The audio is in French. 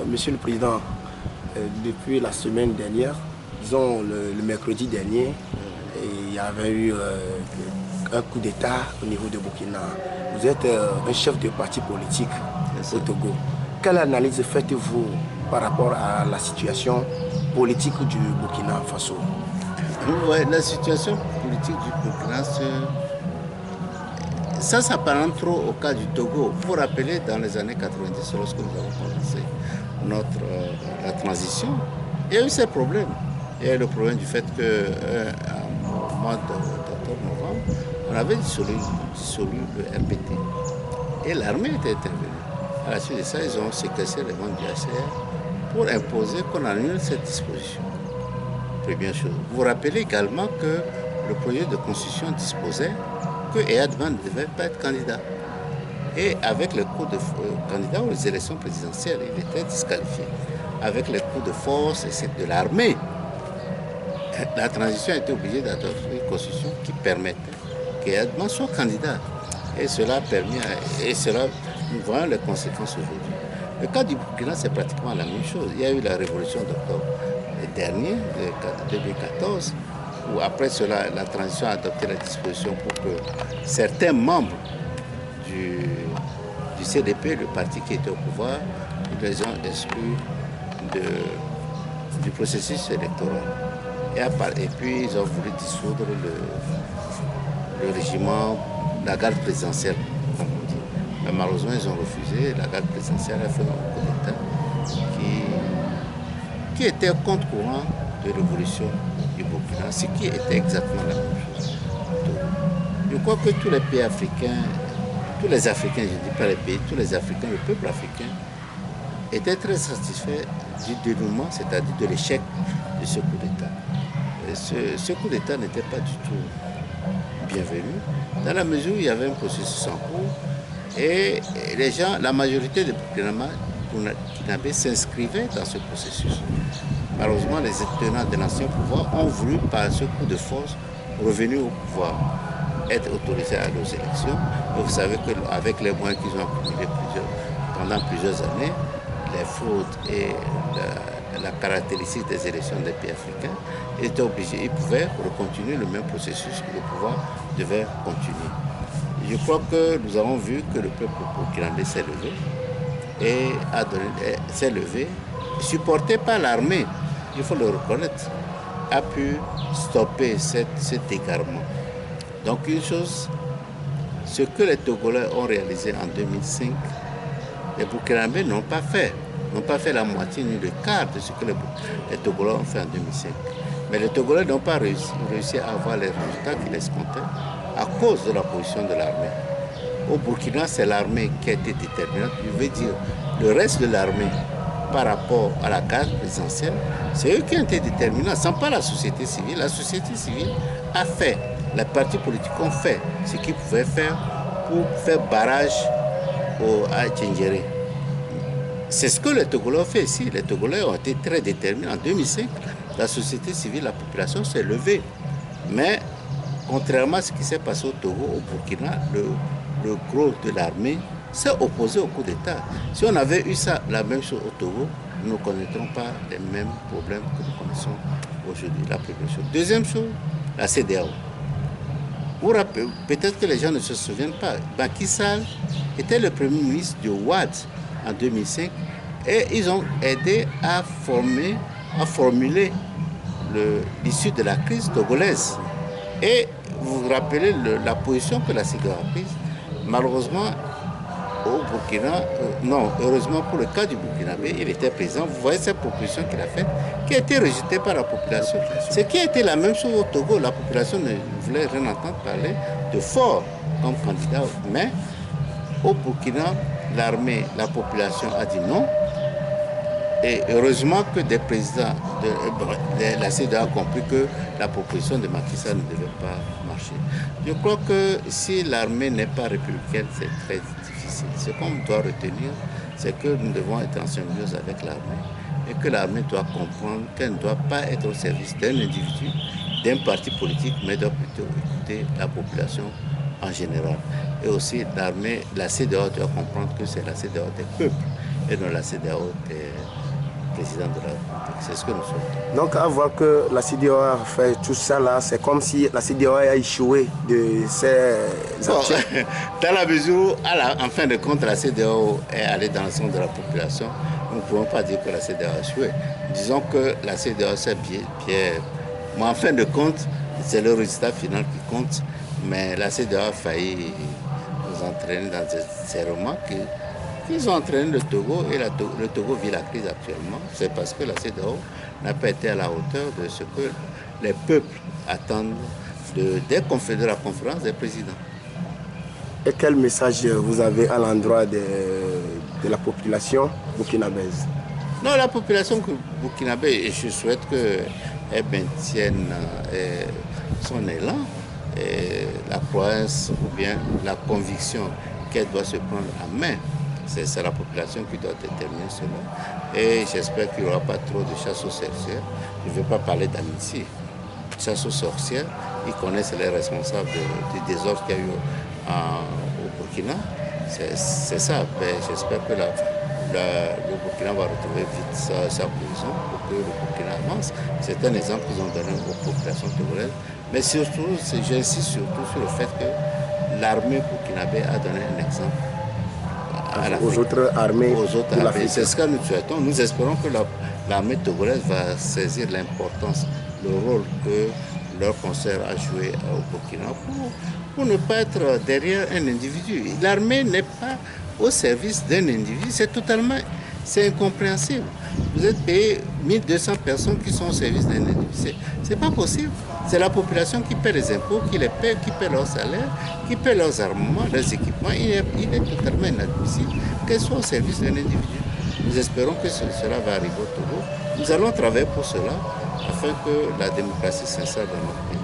Monsieur le Président, depuis la semaine dernière, disons le mercredi dernier, il y avait eu un coup d'État au niveau de Burkina. Vous êtes un chef de parti politique au Togo. Quelle analyse faites-vous par rapport à la situation politique du Burkina Faso? Ouais, la situation politique du Burkina, ça s'apparente trop au cas du Togo. Vous vous rappelez, dans les années 90, lorsque nous avons commencé la transition, il y a eu ces problèmes. Il y a eu le problème du fait qu'en mois d'octobre-novembre, on avait dissolu le RPT. Et l'armée était intervenue. À la suite de ça, ils ont séquestré les membres du HCR pour imposer qu'on annule cette disposition. Première chose. Vous vous rappelez également que le projet de constitution disposait que Eyadman ne devait pas être candidat. Et avec le coup de candidat aux élections présidentielles, il était disqualifié. Avec les coups de force de l'armée, la transition a été obligée d'adopter une constitution qui permettait qu'Eyadman soit candidat. Et cela a permis, nous voyons les conséquences aujourd'hui. Le cas du Burkina, c'est pratiquement la même chose. Il y a eu la révolution d'octobre dernier, de 2014, où après cela, la transition a adopté la disposition pour que certains membres du CDP, le parti qui était au pouvoir, ils les ont exclus du processus électoral. Et puis, ils ont voulu dissoudre le régiment, la garde présidentielle, comme on dit. Mais malheureusement, ils ont refusé. La garde présidentielle a fait un coup d'État qui était contre-courant de révolution du Burkina, ce qui était exactement la même chose. Donc, je crois que tous les pays africains, tous les Africains, je ne dis pas les pays, tous les Africains, le peuple africain, étaient très satisfaits du dénouement, c'est-à-dire de l'échec de ce coup d'État. Ce coup d'État n'était pas du tout bienvenu, dans la mesure où il y avait un processus en cours et les gens, la majorité des Burkinabés s'inscrivaient dans ce processus. Malheureusement, les tenants de l'ancien pouvoir ont voulu, par ce coup de force, revenir au pouvoir, être autorisés à nos élections. Et vous savez qu'avec les moyens qu'ils ont accumulés pendant plusieurs années, les fraudes et la caractéristique des élections des pays africains, ils étaient obligés, ils pouvaient continuer le même processus que le pouvoir devait continuer. Je crois que nous avons vu que le peuple burkinabé s'est levé et s'est levé, supporté par l'armée, il faut le reconnaître, a pu stopper cet égarement. Donc une chose, ce que les Togolais ont réalisé en 2005, les Burkinabés n'ont pas fait la moitié ni le quart de ce que les Togolais ont fait en 2005. Mais les Togolais n'ont pas réussi à avoir les résultats qu'ils escomptaient à cause de la position de l'armée. Au Burkina, c'est l'armée qui a été déterminante. Je veux dire, le reste de l'armée par rapport à la garde présidentielle, c'est eux qui ont été déterminants, sans pas la société civile. La société civile a fait, les partis politiques ont fait ce qu'ils pouvaient faire pour faire barrage à Tchéngéré. C'est ce que les Togolais ont fait ici. Les Togolais ont été très déterminants. En 2005, la société civile, la population s'est levée. Mais contrairement à ce qui s'est passé au Togo, au Burkina, le gros de l'armée s'est opposé au coup d'État. Si on avait eu ça, la même chose au Togo, nous ne connaîtrons pas les mêmes problèmes que nous connaissons aujourd'hui. La première chose. Deuxième chose, la CEDEAO. Peut-être que les gens ne se souviennent pas. Macky Sall était le premier ministre du Ouad en 2005 et ils ont aidé à formuler l'issue de la crise togolaise. Et vous vous rappelez la position que la CEDEAO a prise. Malheureusement, au Burkina, heureusement pour le cas du Burkinabé, il était présent. Vous voyez cette proposition qu'il a faite, qui a été rejetée par la population. Ce qui a été la même chose au Togo, la population ne voulait rien entendre parler de Faure comme candidat. Mais au Burkina, l'armée, la population a dit non. Et heureusement que des présidents de la CEDEAO ont compris que la proposition de Macky Sall ne devait pas marcher. Je crois que si l'armée n'est pas républicaine, c'est très difficile. Ce qu'on doit retenir, c'est que nous devons être en symbiose avec l'armée et que l'armée doit comprendre qu'elle ne doit pas être au service d'un individu, d'un parti politique, mais doit plutôt écouter la population en général. Et aussi l'armée, la CEDEAO doit comprendre que c'est la CEDEAO des peuples. et dans la CEDEAO des présidents de la République. C'est ce que nous souhaitons. Donc à voir que la CEDEAO a fait tout ça là, c'est comme si la CEDEAO a échoué de ses actions. Dans la mesure où, en fin de compte, la CEDEAO est allée dans le sens de la population, nous ne pouvons pas dire que la CEDEAO a échoué. Disons que la CEDEAO s'est bien. Mais en fin de compte, c'est le résultat final qui compte. Mais la CEDEAO a failli nous entraîner dans ces romans qu'ils ont entraîné le Togo et le Togo vit la crise actuellement. C'est parce que la CEDEAO n'a pas été à la hauteur de ce que les peuples attendent dès qu'on fait de la conférence des présidents. Et quel message vous avez à l'endroit de la population burkinabèse? Non, la population burkinabé, je souhaite qu'elle maintienne son élan, et la croyance ou bien la conviction qu'elle doit se prendre en main. C'est la population qui doit déterminer cela. Et j'espère qu'il n'y aura pas trop de chasse aux sorcières. Je ne veux pas parler d'amitié. Chasse aux sorcières, ils connaissent les responsables du désordre qu'il y a eu au Burkina. C'est ça. J'espère que le Burkina va retrouver vite sa position pour que le Burkina avance. C'est un exemple qu'ils ont donné aux populations togolaises. Mais surtout, j'insiste surtout sur le fait que l'armée burkinabé a donné un exemple aux autres armées. C'est ce que nous souhaitons. Nous espérons que l'armée togolaise va saisir l'importance, le rôle que leur concert a joué au Burkina pour ne pas être derrière un individu. L'armée n'est pas au service d'un individu. C'est incompréhensible. Vous êtes payé 1200 personnes qui sont au service d'un individu. C'est pas possible. C'est la population qui paie les impôts, qui les paie, qui paie leurs salaires, qui paie leurs armements, leurs équipements. Il est totalement inadmissible qu'elles soient au service d'un individu. Nous espérons que cela va arriver au Togo. Nous allons travailler pour cela afin que la démocratie s'installe dans notre pays.